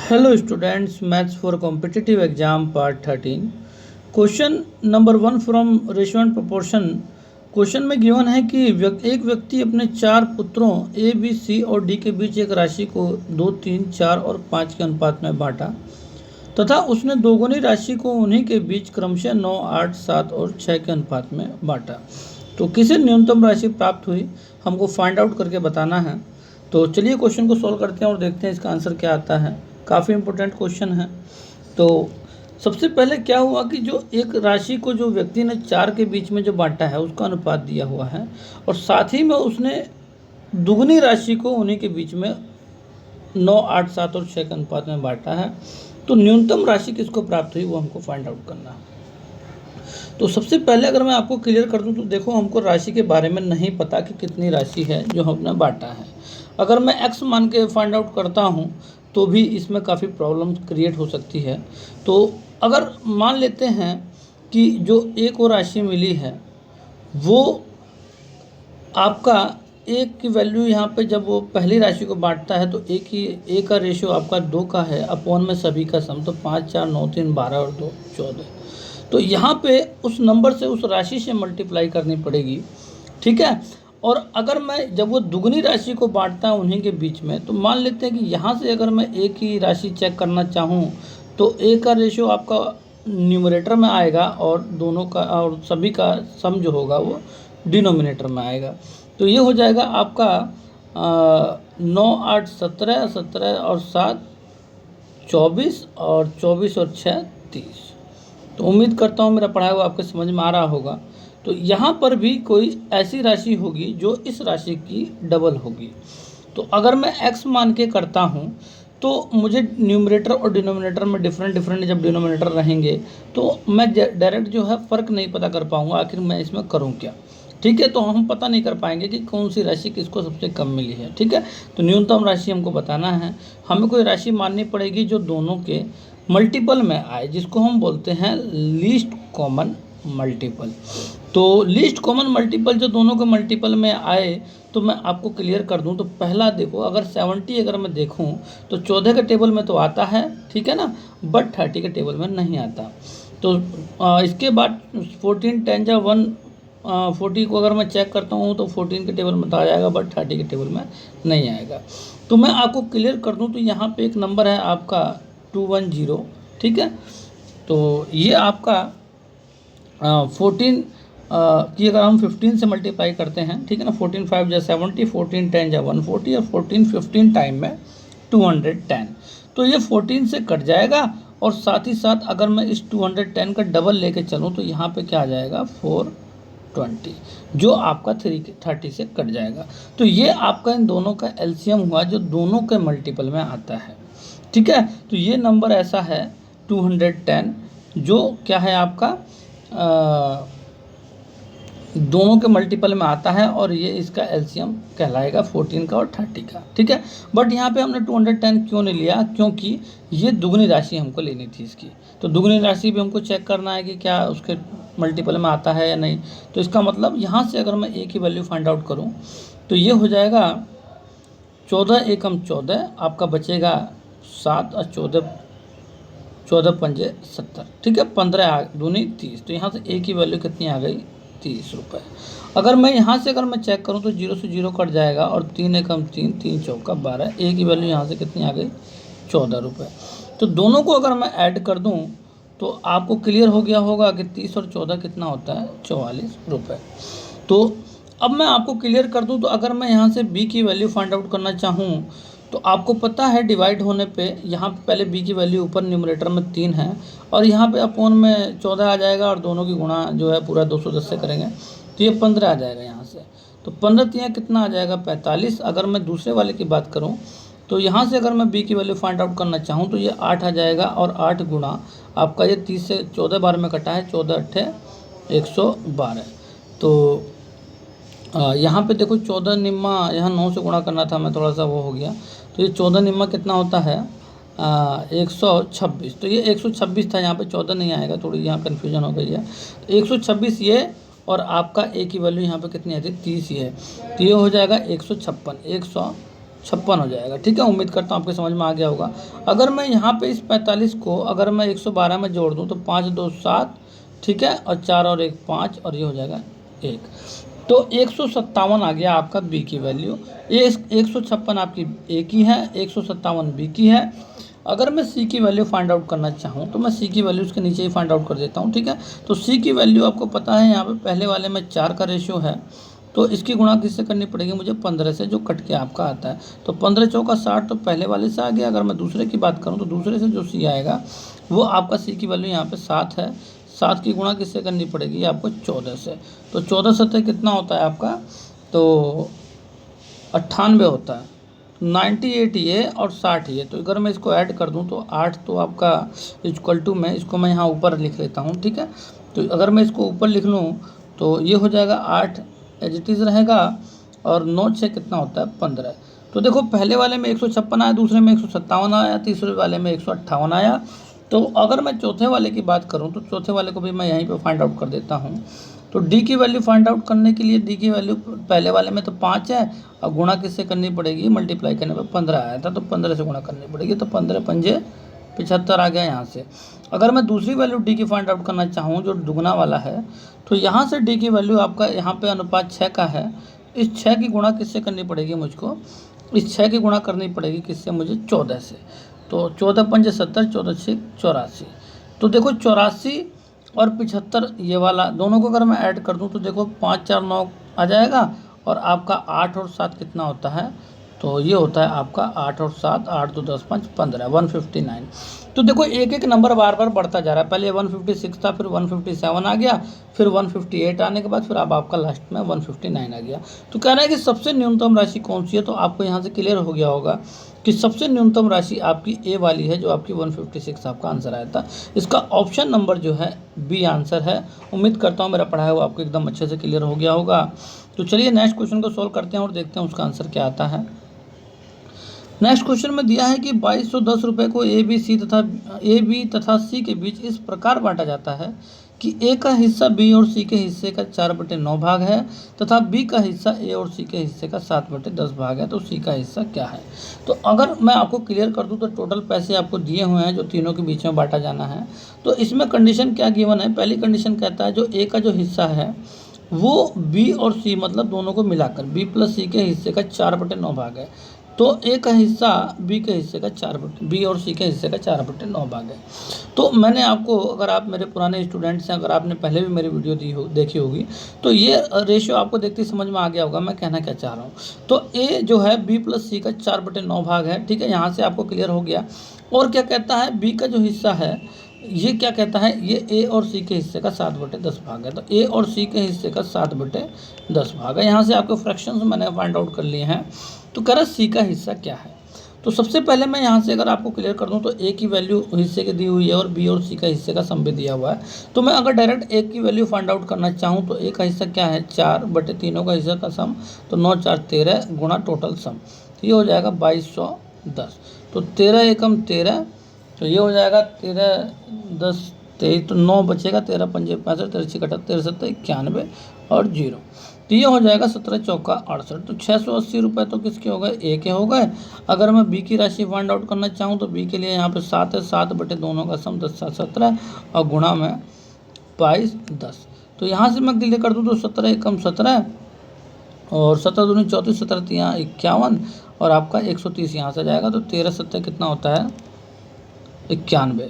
Hello students, Maths for Competitive Exam Part 13. Question number 1 from Ratio and Proportion. Question में given है कि एक व्यक्ति अपने 4 पुत्रों ए, बी, सी और डी के बीच एक राशि को 2, 3, 4 और 5 के अनुपात में बांटा तथा उसने दोगुनी राशि को उन्हीं के बीच क्रमशः 9, 8, 7 और 6 के अनुपात में बांटा। तो किसे न्यूनतम राशि प्राप्त हुई हमको फाइंड आउट करके बताना है। तो चलिए क्वेश्चन को सॉल्व करते हैं और देखते हैं इसका आंसर क्या आता है। काफ़ी इंपॉर्टेंट क्वेश्चन है। तो सबसे पहले क्या हुआ कि जो एक राशि को जो व्यक्ति ने 4 के बीच में जो बांटा है उसका अनुपात दिया हुआ है और साथ ही में उसने दुगनी राशि को उन्हीं के बीच में 9, 8, 7 और 6 के अनुपात में बांटा है। तो न्यूनतम राशि किसको प्राप्त हुई वो हमको फाइंड आउट करना है। तो सबसे पहले अगर मैं आपको क्लियर कर दूं तो देखो, हमको राशि के बारे में नहीं पता कि कितनी राशि है जो हमने बांटा है। अगर मैं x मान के फाइंड आउट करता हूं तो भी इसमें काफ़ी प्रॉब्लम क्रिएट हो सकती है। तो अगर मान लेते हैं कि जो a को राशि मिली है वो आपका a की वैल्यू यहाँ पे जब वो पहली राशि को बांटता है तो a का रेशियो आपका 2 का है अपॉन में सभी का सम, तो 5, 4, 9, 3, 12 और 2, 14। तो यहाँ पे उस नंबर से उस राशि से मल्टीप्लाई करनी पड़ेगी, ठीक है। और अगर मैं जब वो दुगनी राशि को बांटता है उन्हीं के बीच में, तो मान लेते हैं कि यहाँ से अगर मैं ए की राशि चेक करना चाहूँ तो ए का रेशियो आपका न्यूमरेटर में आएगा और दोनों का और सभी का सम जो होगा वो डिनोमिनेटर में आएगा। तो ये हो जाएगा आपका 9, 8, 17, 17 और 7 24 और 24 और 6 30। तो उम्मीद करता हूँ मेरा पढ़ाया हुआ आपके समझ में आ रहा होगा। तो यहाँ पर भी कोई ऐसी राशि होगी जो इस राशि की डबल होगी। तो अगर मैं x मान के करता हूँ तो मुझे न्यूमरेटर और डिनोमिनेटर में डिफरेंट जब डिनोमिनेटर रहेंगे तो मैं डायरेक्ट जो है फ़र्क नहीं पता कर पाऊँगा आखिर मैं इसमें करूँ क्या, ठीक है। तो हम पता नहीं कर पाएंगे कि कौन सी राशि किसको सबसे कम मिली है, ठीक है। तो न्यूनतम राशि हमको बताना है। हमें कोई राशि माननी पड़ेगी जो दोनों के मल्टीपल में आए, जिसको हम बोलते हैं लीस्ट कॉमन मल्टीपल। तो लीस्ट कॉमन मल्टीपल जो दोनों के मल्टीपल में आए तो मैं आपको क्लियर कर दूं। तो पहला देखो, अगर 70 अगर मैं देखूं तो 14 के टेबल में तो आता है, ठीक है ना, बट 30 के टेबल में नहीं आता। तो इसके बाद 14, 10 जा 1, 40 को अगर मैं चेक करता हूँ तो 14 के टेबल में तो आ जाएगा बट 30 के टेबल में नहीं आएगा। तो मैं आपको क्लियर कर दूँ तो यहाँ पे एक नंबर है आपका 210, ठीक है। तो ये आपका 14 की अगर हम 15 से मल्टीप्लाई करते हैं, ठीक है ना, 14 5 जा 70, 14 10 जा 140 और 14 15 टाइम में 210। तो ये 14 से कट जाएगा और साथ ही साथ अगर मैं इस 210 का डबल लेके चलूँ तो यहाँ पे क्या आ जाएगा 420, जो आपका 30 से कट जाएगा। तो ये आपका इन दोनों का एलसीएम हुआ जो दोनों के मल्टीपल में आता है, ठीक है। तो ये नंबर ऐसा है 210 जो क्या है आपका दोनों के मल्टीपल में आता है और ये इसका एलसीएम कहलाएगा 14 का और 30 का, ठीक है। बट यहाँ पे हमने 210 क्यों नहीं लिया, क्योंकि ये दुगनी राशि हमको लेनी थी इसकी। तो दुगनी राशि भी हमको चेक करना है कि क्या उसके मल्टीपल में आता है या नहीं। तो इसका मतलब यहाँ से अगर मैं ए की वैल्यू फाइंड आउट करूँ तो ये हो जाएगा 14 एकम 14, आपका बचेगा 7 और 14 पंजे 70, ठीक है। 15 दूनी 30। तो यहाँ से ए की वैल्यू कितनी आ गई 30 रुपये। अगर मैं यहाँ से अगर मैं चेक करूँ तो 0 से 0 कट जाएगा और 3 एकम 3, 3 चौका 12, ए की वैल्यू यहाँ से कितनी आ गई 14 रुपये। तो दोनों को अगर मैं ऐड कर दूँ तो आपको क्लियर हो गया होगा कि 30 और 14 कितना होता है 44 रुपये। तो अब मैं आपको क्लियर कर दूं तो अगर मैं यहाँ से b की वैल्यू फाइंड आउट करना चाहूँ तो आपको पता है डिवाइड होने पे यहाँ पे पहले b की वैल्यू ऊपर न्यूमरेटर में 3 है और यहाँ पे अपोन में 14 आ जाएगा और दोनों की गुणा जो है पूरा 210 से करेंगे तो ये 15 आ जाएगा यहाँ से। तो 15 तियाँ कितना आ जाएगा 45। अगर मैं दूसरे वाले की बात करूँ तो यहाँ से अगर मैं b की वैल्यू फाइंड आउट करना चाहूँ तो ये 8 आ जाएगा और 8 गुणा आपका ये 30 से 14 बार में कटा है, 14 अट्ठे 112। तो यहाँ पे देखो 14 निम्मा, यहाँ 9 से गुणा करना था, मैं थोड़ा सा वो हो गया। तो ये 14 निम्मा कितना होता है 126। तो ये 126 था, यहाँ पे 14 नहीं आएगा, थोड़ी यहाँ कन्फ्यूजन हो गई है। 126 ये और आपका ए की वैल्यू यहाँ पे कितनी आती है 30 ही है। तो ये हो जाएगा 156, 56 हो जाएगा। ठीक है, उम्मीद करता हूँ आपके समझ में आ गया होगा। अगर मैं यहाँ पे इस 45 को अगर मैं 112 में जोड़ दूँ तो 5 2 7, ठीक है, और 4 और 1 5, और ये हो जाएगा 1। तो 157 आ गया आपका बी की वैल्यू। ये 156 आपकी ए की है, 157 बी की है। अगर मैं सी की वैल्यू फाइंड आउट करना चाहूँ तो मैं सी की वैल्यू उसके नीचे ही फाइंड आउट कर देता हूँ। ठीक है, तो सी की वैल्यू आपको पता है, यहाँ पे पहले वाले में 4 का रेशियो है, तो इसकी गुणा किससे करनी पड़ेगी मुझे, 15 से, जो कट के आपका आता है। तो 15 चौका 60, तो पहले वाले से आ गया। अगर मैं दूसरे की बात करूँ तो दूसरे से जो सी आएगा वो आपका सी की वैल्यू यहाँ पे 7 है। 7 की गुणा किससे करनी पड़ेगी आपको, 14 से। तो 14 सत्तर कितना होता है आपका, तो 98 होता है। 98 ये और 60 ये, तो अगर मैं इसको ऐड कर दूं तो 8 तो आपका इक्वल टू में, इसको मैं यहाँ ऊपर लिख लेता हूँ। ठीक है, तो अगर मैं इसको ऊपर लिख लूँ तो ये हो जाएगा 8 एज इट इज़ रहेगा, और 9 6 कितना होता है 15। तो देखो पहले वाले में 156 आया, दूसरे में 157 आया, तीसरे वाले में 158 आया। तो अगर मैं चौथे वाले की बात करूं तो चौथे वाले को भी मैं यहीं पे फाइंड आउट कर देता हूं। तो डी की वैल्यू फाइंड आउट करने के लिए डी की वैल्यू पहले वाले में तो 5 है, और गुणा किससे करनी पड़ेगी, मल्टीप्लाई करने पे 15 आया था, तो 15 से गुणा करनी पड़ेगी। तो 15 पंजे 75 आ गया यहाँ से। अगर मैं दूसरी वैल्यू डी की फाइंड आउट करना चाहूँ जो दुगना वाला है, तो यहाँ से डी की वैल्यू आपका यहाँ पे अनुपात 6 का है। इस 6 की गुणा किससे करनी पड़ेगी मुझको, इस 6 की गुणा करनी पड़ेगी किससे मुझे, 14 से। तो 14 पंजे 70, 14 6 84। तो देखो 84 और 75 ये वाला दोनों को अगर मैं ऐड कर दूं तो देखो 5 4 9 आ जाएगा, और आपका 8 और 7 कितना होता है, तो ये होता है आपका 8 और 7, 8 2 10 5 15, 159। तो देखो एक एक नंबर बार बार बढ़ता जा रहा है। पहले 156 था, फिर 157 आ गया, फिर 158 आने के बाद फिर अब आपका लास्ट में 159 आ गया। तो कह रहा है कि सबसे न्यूनतम राशि कौन सी है, तो आपको यहाँ से क्लियर हो गया होगा कि सबसे न्यूनतम राशि आपकी ए वाली है, जो आपकी 156 आपका आंसर आया था। इसका ऑप्शन नंबर जो है बी आंसर है। उम्मीद करता हूँ मेरा पढ़ाया हुआ आपको एकदम अच्छे से क्लियर हो गया होगा। तो चलिए नेक्स्ट क्वेश्चन को सोल्व करते हैं और देखते हैं उसका आंसर क्या आता है। नेक्स्ट क्वेश्चन में दिया है कि 2210 रुपये को ए बी तथा सी के बीच इस प्रकार बांटा जाता है कि ए का हिस्सा बी और सी के हिस्से का 4/9 भाग है, तथा बी का हिस्सा ए और सी के हिस्से का 7/10 भाग है। तो सी का हिस्सा क्या है। तो अगर मैं आपको क्लियर कर दूं तो टोटल पैसे आपको दिए हुए हैं जो तीनों के बीच में बांटा जाना है। तो इसमें कंडीशन क्या गिवन है, पहली कंडीशन कहता है जो ए का जो हिस्सा है वो बी और सी मतलब दोनों को मिलाकर बी प्लस सी के हिस्से का 4/9 भाग है। तो ए का हिस्सा बी के हिस्से का बी और सी के हिस्से का 4/9 भाग है। तो मैंने आपको, अगर आप मेरे पुराने स्टूडेंट्स हैं, अगर आपने पहले भी मेरी वीडियो देखी होगी, तो ये रेशियो आपको देखते ही समझ में आ गया होगा मैं कहना क्या चाह रहा हूँ। तो ए जो है बी प्लस सी का 4/9 भाग है। ठीक है, यहाँ से आपको क्लियर हो गया। और क्या कहता है, बी का जो हिस्सा है ये क्या कहता है, ये ए और सी के हिस्से का 7/10 भाग है। तो ए और सी के हिस्से का 7/10 भाग है। यहाँ से आपके फ्रैक्शंस मैंने फाइंड आउट कर लिए हैं। तो कह रहा सी का हिस्सा क्या है। तो सबसे पहले मैं यहाँ से अगर आपको क्लियर कर दूँ तो ए की वैल्यू हिस्से की दी हुई है और बी और सी का हिस्से का सम भी दिया हुआ है। तो मैं अगर डायरेक्ट ए की वैल्यू फाइंड आउट करना चाहूँ तो ए का हिस्सा क्या है, 4/3 का हिस्सा का सम, तो 9 4 13 गुणा टोटल सम, तो ये हो जाएगा 2210। तो 13 एकम 13, तो ये हो जाएगा 13 10 23, तो 9 बचेगा, 13 पंजे 65, 13 6 71, 13 7 91 और 0। तो ये हो जाएगा 17 चौका 68। तो 680 रुपये तो किसके हो गए, ए के हो गए। अगर मैं बी की राशि फाइंड आउट करना चाहूँ तो बी के लिए यहाँ पे 7 है, 7 बटे दोनों का सम 10 7 17 और गुणा में 22 10। तो यहाँ से मैं क्लियर कर दूँ तो 17 एकम 17 और 17 दूनी 34, 17 यहाँ 51 और आपका 130 यहाँ से जाएगा। तो 13 7 कितना होता है 91।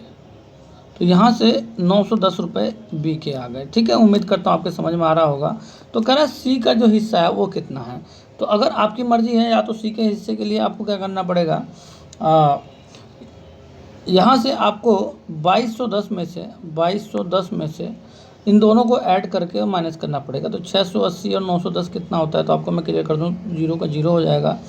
तो यहाँ से 910 रुपये बी के आ गए। ठीक है, उम्मीद करता हूँ आपके समझ में आ रहा होगा। तो कह रहा है सी का जो हिस्सा है वो कितना है। तो अगर आपकी मर्जी है या तो सी के हिस्से के लिए आपको क्या करना पड़ेगा, यहाँ से आपको 2210 में से इन दोनों को ऐड करके माइनस करना पड़ेगा। तो 680 और 910 कितना होता है, तो आपको मैं क्लियर कर दूँ, 0 का 0 हो जाएगा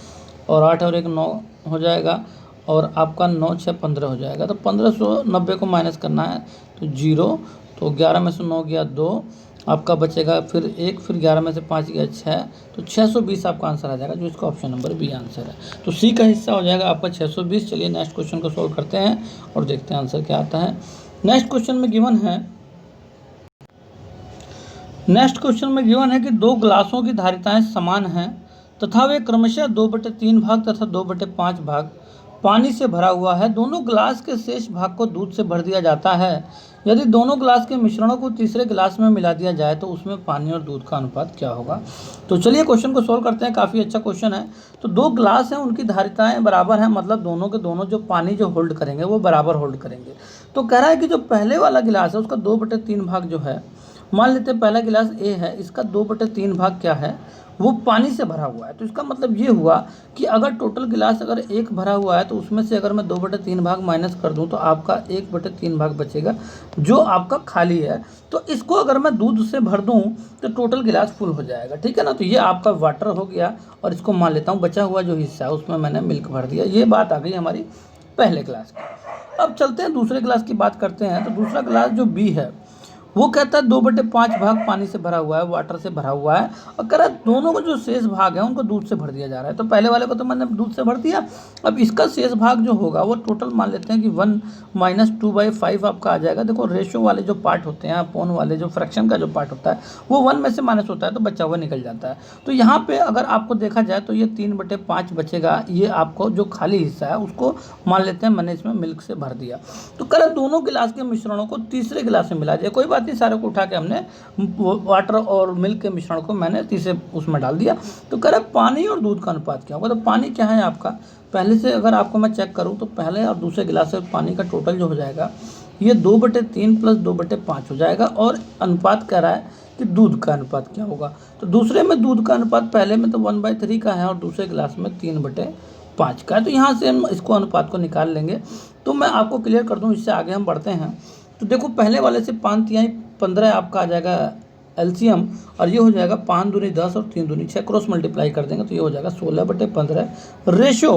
और 8 और 1 9 हो जाएगा और आपका 9 6 15 हो जाएगा। तो 1590 को माइनस करना है तो 0, तो 11 में से 9 गया 2, आपका बचेगा फिर 1, फिर 11 में से 5 गया 6, तो 620 आपका आंसर आ जाएगा, जो इसका ऑप्शन नंबर बी आंसर है। तो सी का हिस्सा हो जाएगा आपका 620। चलिए नेक्स्ट क्वेश्चन को सोल्व करते हैं और देखते हैं आंसर क्या आता है। नेक्स्ट क्वेश्चन में गिवन है कि 2 ग्लासों की धारिताएँ समान हैं तथा वे क्रमशः 2/3 भाग तथा 2/5 भाग पानी से भरा हुआ है। दोनों गिलास के शेष भाग को दूध से भर दिया जाता है। यदि दोनों गिलास के मिश्रणों को तीसरे गिलास में मिला दिया जाए तो उसमें पानी और दूध का अनुपात क्या होगा। तो चलिए क्वेश्चन को सोल्व करते हैं। काफ़ी अच्छा क्वेश्चन है। तो दो गिलास हैं, उनकी धारिताएं बराबर हैं, मतलब दोनों के दोनों जो पानी जो होल्ड करेंगे वो बराबर होल्ड करेंगे। तो कह रहा है कि जो पहले वाला गिलास है उसका 2/3 भाग जो है, मान लेते हैं पहला गिलास ए है, इसका 2/3 भाग क्या है, वो पानी से भरा हुआ है। तो इसका मतलब ये हुआ कि अगर टोटल गिलास अगर एक भरा हुआ है तो उसमें से अगर मैं 2/3 भाग माइनस कर दूं तो आपका 1/3 भाग बचेगा जो आपका खाली है। तो इसको अगर मैं दूध से भर दूं तो टोटल गिलास फुल हो जाएगा, ठीक है ना। तो ये आपका वाटर हो गया और इसको मान लेता हूँ बचा हुआ जो हिस्सा है उसमें मैंने मिल्क भर दिया। ये बात आ गई हमारी पहले गिलास की। अब चलते हैं दूसरे गिलास की बात करते हैं। तो दूसरा गिलास जो बी है वो कहता है 2/5 भाग पानी से भरा हुआ है, वाटर से भरा हुआ है, और कह रहा है दोनों को जो शेष भाग है उनको दूध से भर दिया जा रहा है। तो पहले वाले को तो मैंने दूध से भर दिया, अब इसका शेष भाग जो होगा वो टोटल मान लेते हैं कि 1 - 2/5 आपका आ जाएगा। देखो रेशो वाले जो पार्ट होते हैं, अपोन वाले जो फ्रैक्शन का जो पार्ट होता है वो 1 में से माइनस होता है तो बचा हुआ निकल जाता है। तो यहाँ पे अगर आपको देखा जाए तो ये 3/5 बचेगा। ये आपको जो खाली हिस्सा है उसको मान लेते हैं मैंने इसमें मिल्क से भर दिया। तो कह रहा है दोनों गिलास के मिश्रणों को तीसरे गिलास में मिला दिया। कोई बात नहीं, सारे को उठा के हमने वाटर और मिल्क के मिश्रण को मैंने तीसरे उसमें डाल दिया। तो कह रहा है पानी और दूध का अनुपात क्या होगा। तो पानी क्या है आपका, पहले से अगर आपको मैं चेक करूं तो पहले और दूसरे गिलास से पानी का टोटल जो हो जाएगा ये 2/3 + 2/5 हो जाएगा। और अनुपात कह रहा है कि दूध का अनुपात क्या होगा। तो दूसरे में दूध का अनुपात पहले में तो 1/3 का है और दूसरे गिलास में 3/5 का है। तो यहाँ से हम इसको अनुपात को निकाल लेंगे। तो मैं आपको क्लियर कर दूँ, इससे आगे हम बढ़ते हैं। तो देखो पहले वाले से 5 × 15 आपका आ जाएगा एलसीएम, और ये हो जाएगा 5 दूनी 10 और 3 दूनी 6, क्रॉस मल्टीप्लाई कर देंगे तो ये हो जाएगा 16/15। रेशो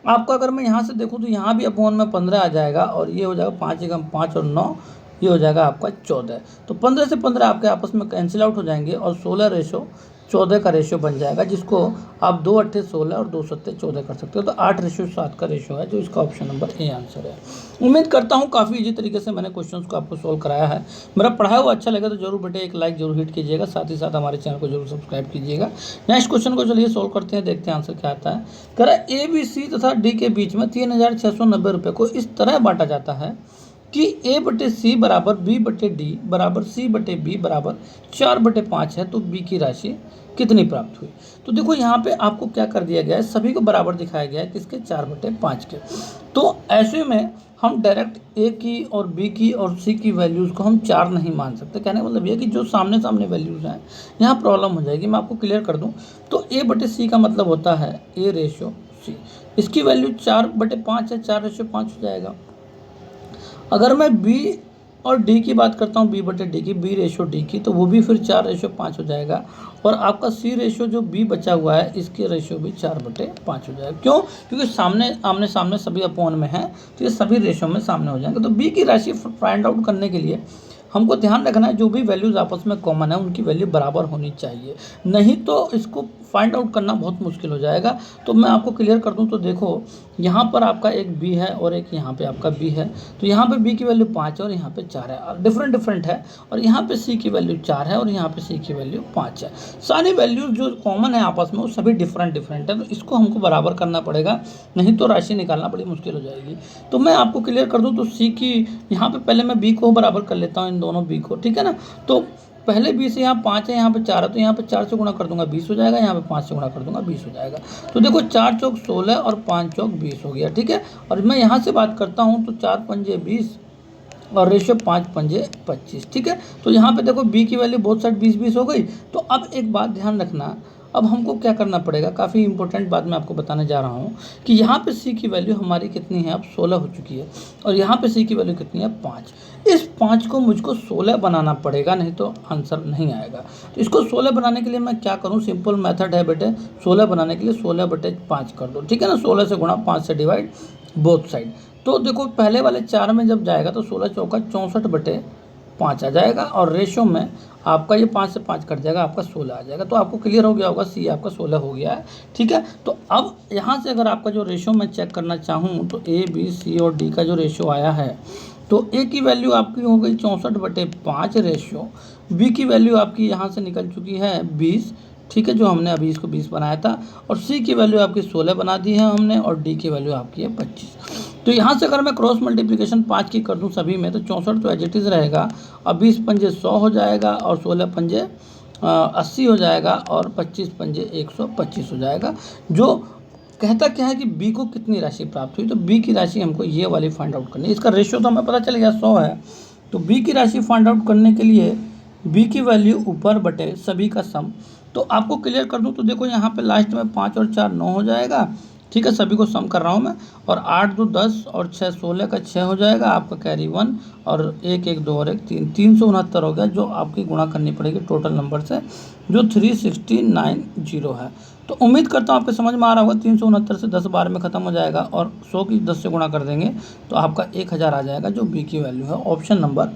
आपका अगर मैं यहाँ से देखूँ तो यहाँ भी अपोन में 15 आ जाएगा और ये हो जाएगा 5 × 5 और 9, ये हो जाएगा आपका 14। तो 15 से 15 आपके आपस में कैंसिल आउट हो जाएंगे और 16:14 का रेशो बन जाएगा, जिसको आप 2 × 8 = 16 और 2 × 7 = 14 कर सकते हो। तो 8:7 का रेशो है, जो इसका ऑप्शन नंबर ए आंसर है। उम्मीद करता हूँ काफ़ी इजी तरीके से मैंने क्वेश्चंस को आपको सोल्व कराया है। मेरा पढ़ाया हुआ अच्छा लगा तो जरूर बेटे एक लाइक जरूर हिट कीजिएगा, साथ ही साथ हमारे चैनल को जरूर सब्सक्राइब कीजिएगा। नेक्स्ट क्वेश्चन को चलिए सोल्व करते हैं, देखते हैं आंसर क्या आता है। कह रहा है ए बी सी तथा डी के बीच में 3690 रुपये को इस तरह बांटा जाता है कि A/C बराबर B/D बराबर C/B बराबर 4/5 है। तो B की राशि कितनी प्राप्त हुई। तो देखो यहाँ पे आपको क्या कर दिया गया है, सभी को बराबर दिखाया गया है, किसके 4/5 के। तो ऐसे में हम डायरेक्ट ए की और बी की और सी की वैल्यूज़ को हम 4 नहीं मान सकते। कहने का मतलब ये कि जो सामने सामने वैल्यूज़ हैं यहाँ प्रॉब्लम हो जाएगी। मैं आपको क्लियर कर दूँ तो A/C का मतलब होता है A/C, इसकी वैल्यू 4/5 है, 4:5 हो जाएगा। अगर मैं बी और डी की बात करता हूँ, B/D की, B/D की, तो वो भी फिर 4:5 हो जाएगा। और आपका C रेशो जो B बचा हुआ है इसके रेशो भी 4/5 हो जाएगा। क्यों? क्योंकि सामने आमने सामने सभी अपोन में है तो ये सभी रेशो में सामने हो जाएंगे। तो B की राशि फाइंड आउट करने के लिए हमको ध्यान रखना है जो भी वैल्यूज़ आपस में कॉमन है उनकी वैल्यू बराबर होनी चाहिए, नहीं तो इसको फाइंड आउट करना बहुत मुश्किल हो जाएगा। तो मैं आपको क्लियर कर दूं तो देखो यहाँ पर आपका एक बी है और एक यहाँ पे आपका बी है। तो यहाँ पे बी की वैल्यू 5 है और यहाँ पे 4 है, और डिफरेंट है। और यहाँ पे सी की वैल्यू 4 है और यहाँ पे सी की वैल्यू 5 है। सारी वैल्यूज जो कॉमन है आपस में वो सभी डिफरेंट है। तो इसको हमको बराबर करना पड़ेगा, नहीं तो राशि निकालना बड़ी मुश्किल हो जाएगी। तो मैं आपको क्लियर कर दूँ तो सी की यहाँ पे पहले मैं बी को बराबर कर लेता हूँ, इन दोनों बी को, ठीक है ना। तो पहले 20 से यहाँ 5 है, यहाँ पे 4 है, तो यहाँ पे 4 से गुणा कर दूंगा 20 हो जाएगा, यहाँ पे 5 से गुणा कर दूंगा 20 हो जाएगा। तो देखो 4 चौक 16 और 5 चौक 20 हो गया, ठीक है। और मैं यहाँ से बात करता हूँ तो 4 पंजे 20 और रेशो 5 पंजे 25, ठीक है। तो यहाँ पे देखो बी की वैल्यू बोथ साइड 20-20 हो गई। तो अब एक बात ध्यान रखना, अब हमको क्या करना पड़ेगा, काफ़ी इंपॉर्टेंट बात मैं आपको बताने जा रहा हूँ कि यहाँ पे सी की वैल्यू हमारी कितनी है, अब 16 हो चुकी है, और यहाँ पे सी की वैल्यू कितनी है, 5। इस 5 को मुझको 16 बनाना पड़ेगा, नहीं तो आंसर नहीं आएगा। तो इसको 16 बनाने के लिए मैं क्या करूँ, सिंपल मेथड है बेटे, 16 बनाने के लिए 16/5 कर दो, ठीक है ना। 16 से गुणा, 5 से डिवाइड बोथ साइड। तो देखो पहले वाले 4 में जब जाएगा तो 16 चौका 64/5 आ जाएगा, और रेशो में आपका ये 5 से 5 कट जाएगा, आपका 16 आ जाएगा। तो आपको क्लियर हो गया होगा, सी आपका 16 हो गया है, ठीक है। तो अब यहाँ से अगर आपका जो रेशो मैं चेक करना चाहूँ तो ए बी सी और डी का जो रेशो आया है, तो ए की वैल्यू आपकी हो गई 64/5 रेशो, बी की वैल्यू आपकी यहाँ से निकल चुकी है 20, ठीक है, जो हमने अभी इसको 20 बनाया था। और सी की वैल्यू आपकी 16 बना दी है हमने, और डी की वैल्यू आपकी है 25। तो यहाँ से अगर मैं क्रॉस मल्टीप्लिकेशन 5 की कर दूँ सभी में, तो 64 तो एज इट इज़ रहेगा, और 20 पंजे 100 हो जाएगा, और 16 पंजे 80 हो जाएगा, और 25 पंजे 125 हो जाएगा। जो कहता क्या है कि बी को कितनी राशि प्राप्त हुई, तो बी की राशि हमको ये वाली फाइंड आउट करनी है। इसका रेशियो तो हमें पता चल गया 100 है, तो बी की राशि फाइंड आउट करने के लिए बी की वैल्यू ऊपर बटे सभी का सम। तो आपको क्लियर कर दूं तो देखो यहाँ पे लास्ट में 5 और 4 9 हो जाएगा, ठीक है, सभी को सम कर रहा हूँ मैं, और 8 2 10 और 6 16 का 6 हो जाएगा, आपका कैरी 1, और 1 1 2 और 1 3, 369 हो गया, जो आपकी गुणा करनी पड़ेगी टोटल नंबर से, जो 3690 है। तो उम्मीद करता हूँ आपके समझ में आ रहा होगा। 369 से 10 बार में ख़त्म हो जाएगा, और 100 की 10 से गुणा कर देंगे तो आपका 1000 आ जाएगा, जो बी की वैल्यू है। ऑप्शन नंबर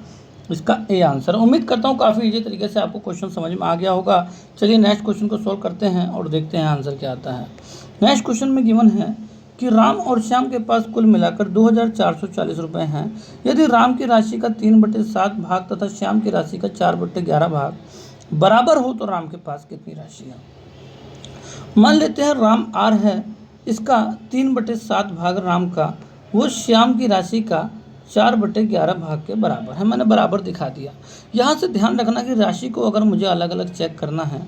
इसका ए आंसर। उम्मीद करता हूँ काफ़ी इजी तरीके से आपको क्वेश्चन समझ में आ गया होगा। चलिए नेक्स्ट क्वेश्चन को सॉल्व करते हैं और देखते हैं आंसर क्या आता है। नेक्स्ट क्वेश्चन में गिवन है कि राम और श्याम के पास कुल मिलाकर 2440 रुपये हैं। यदि राम की राशि का 3/7 भाग तथा श्याम की राशि का 4/11 भाग बराबर हो तो राम के पास कितनी राशि है। मान लेते हैं राम आर है, इसका 3/7 भाग राम का वो श्याम की राशि का 4/11 भाग के बराबर है। मैंने बराबर दिखा दिया। यहाँ से ध्यान रखना कि राशि को अगर मुझे अलग अलग चेक करना है,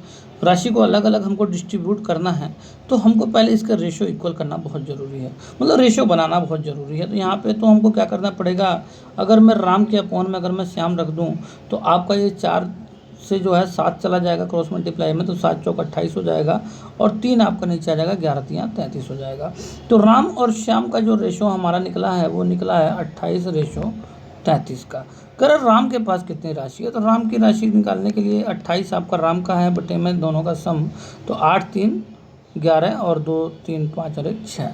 राशि को अलग अलग हमको डिस्ट्रीब्यूट करना है, तो हमको पहले इसका रेशो इक्वल करना बहुत ज़रूरी है, मतलब रेशो बनाना बहुत ज़रूरी है। तो यहाँ पे तो हमको क्या करना पड़ेगा, अगर मैं राम के अपॉन में अगर मैं श्याम रख दूँ तो आपका ये 4 से जो है 7 चला जाएगा क्रॉस मल्टीप्लाई में, तो 7 चौक 28 हो जाएगा, और 3 आपका नीचे आ जाएगा, 11 3 33 हो जाएगा। तो राम और श्याम का जो रेशो हमारा निकला है वो निकला है 28:33 का। कर राम के पास कितनी राशि है, तो राम की राशि निकालने के लिए 28 आपका राम का है, बटे में दोनों का सम, तो 8 3 11 और 2 3 5 और 1 6,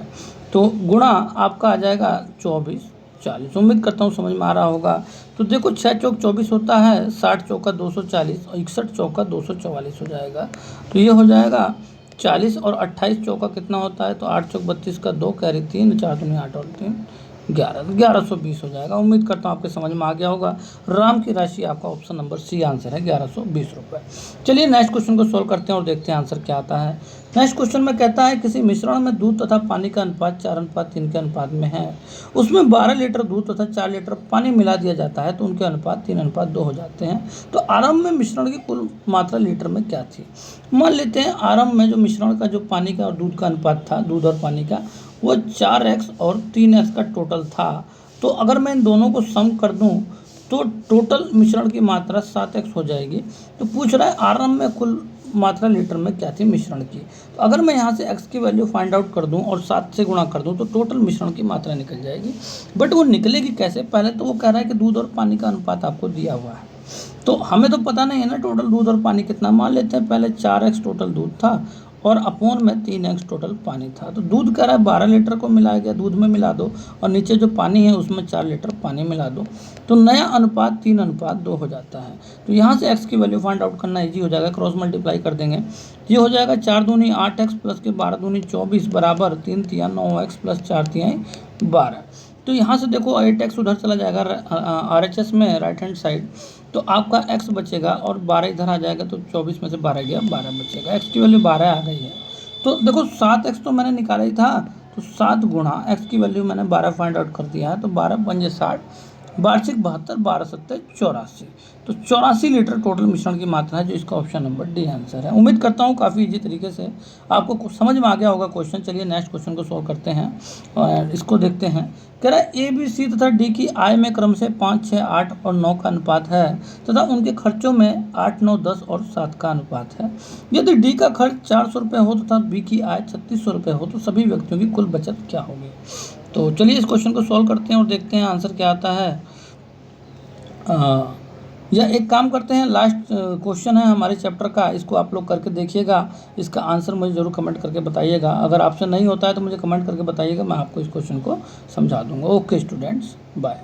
तो गुणा आपका आ जाएगा 24 40। उम्मीद करता हूँ समझ में आ रहा होगा। तो देखो 6 चौक 24 होता है, 60 चौका 240 और 61 चौका 244 हो जाएगा। तो ये हो जाएगा 40, और 28 चौका कितना होता है, तो 8 चौक 32 का 2 कैरी 3, 4 दूनी 8 और 3 11, 1120 हो जाएगा। उम्मीद करता हूँ आपके समझ में आ गया होगा। राम की राशि आपका ऑप्शन नंबर सी आंसर है, 1120 रुपये। चलिए नेक्स्ट क्वेश्चन को सोल्व करते हैं और देखते हैं आंसर क्या आता है। नेक्स्ट क्वेश्चन में कहता है किसी मिश्रण में दूध तथा पानी का अनुपात 4:3 के अनुपात में है। उसमें 12 लीटर दूध तथा 4 लीटर पानी मिला दिया जाता है, तो उनके अनुपात 3:2 हो जाते हैं। तो आरंभ में मिश्रण की कुल मात्रा लीटर में क्या थी। मान लेते हैं आरंभ में जो मिश्रण का जो पानी का और दूध का अनुपात था, दूध और पानी का, वो 4x और 3x का टोटल था। तो अगर मैं इन दोनों को सम कर दूं तो टोटल मिश्रण की मात्रा 7x हो जाएगी। तो पूछ रहा है आरंभ में कुल मात्रा लीटर में क्या थी मिश्रण की। तो अगर मैं यहाँ से x की वैल्यू फाइंड आउट कर दूं और 7 से गुणा कर दूं तो टोटल मिश्रण की मात्रा निकल जाएगी। बट वो निकलेगी कैसे, पहले तो वो कह रहा है कि दूध और पानी का अनुपात आपको दिया हुआ है, तो हमें तो पता नहीं है ना टोटल दूध और पानी कितना। मान लेते हैं पहले 4x टोटल दूध था और अपोन में 3x टोटल पानी था। तो दूध कह रहा है 12 लीटर को मिलाया गया, दूध में मिला दो, और नीचे जो पानी है उसमें 4 लीटर पानी मिला दो, तो नया अनुपात 3:2 हो जाता है। तो यहाँ से x की वैल्यू फाइंड आउट करना इजी हो जाएगा, क्रॉस मल्टीप्लाई कर देंगे। ये हो जाएगा 4 दूनी 8x प्लस के 12 दूनी 24 बराबर 3 तिया 9x प्लस 4 तिया 12। तो यहाँ से देखो 8x उधर चला जाएगा RHS में राइट हैंड साइड, तो आपका x बचेगा, और 12 इधर आ जाएगा, तो 24 में से 12 गया, 12 बचेगा। x की वैल्यू 12 आ गई है। तो देखो 7x तो मैंने निकाला ही था, तो 7 गुणा x की वैल्यू मैंने 12 फाइंड आउट कर दिया है, तो 12 पंजे 60, वार्षिक 72, 12 सत्ते 84, तो 84 लीटर टोटल मिश्रण की मात्रा है, जो इसका ऑप्शन नंबर डी आंसर है। उम्मीद करता हूँ काफ़ी इजी तरीके से आपको कुछ समझ में आ गया होगा क्वेश्चन। चलिए नेक्स्ट क्वेश्चन को सोल्व करते हैं और इसको देखते हैं। कह रहा है ए बी सी तथा डी की आय में क्रम से 5 6 8 और 9 का अनुपात है तथा उनके खर्चों में 8 9 10 और 7 का अनुपात है। यदि डी का खर्च 400 रुपये हो तथा बी की आय 3600 रुपये हो तो सभी व्यक्तियों की कुल बचत क्या होगी। तो चलिए इस क्वेश्चन को सॉल्व करते हैं और देखते हैं आंसर क्या आता है। या एक काम करते हैं, लास्ट क्वेश्चन है हमारे चैप्टर का, इसको आप लोग करके देखिएगा, इसका आंसर मुझे ज़रूर कमेंट करके बताइएगा। अगर आपसे नहीं होता है तो मुझे कमेंट करके बताइएगा, मैं आपको इस क्वेश्चन को समझा दूंगा। Okay students, bye.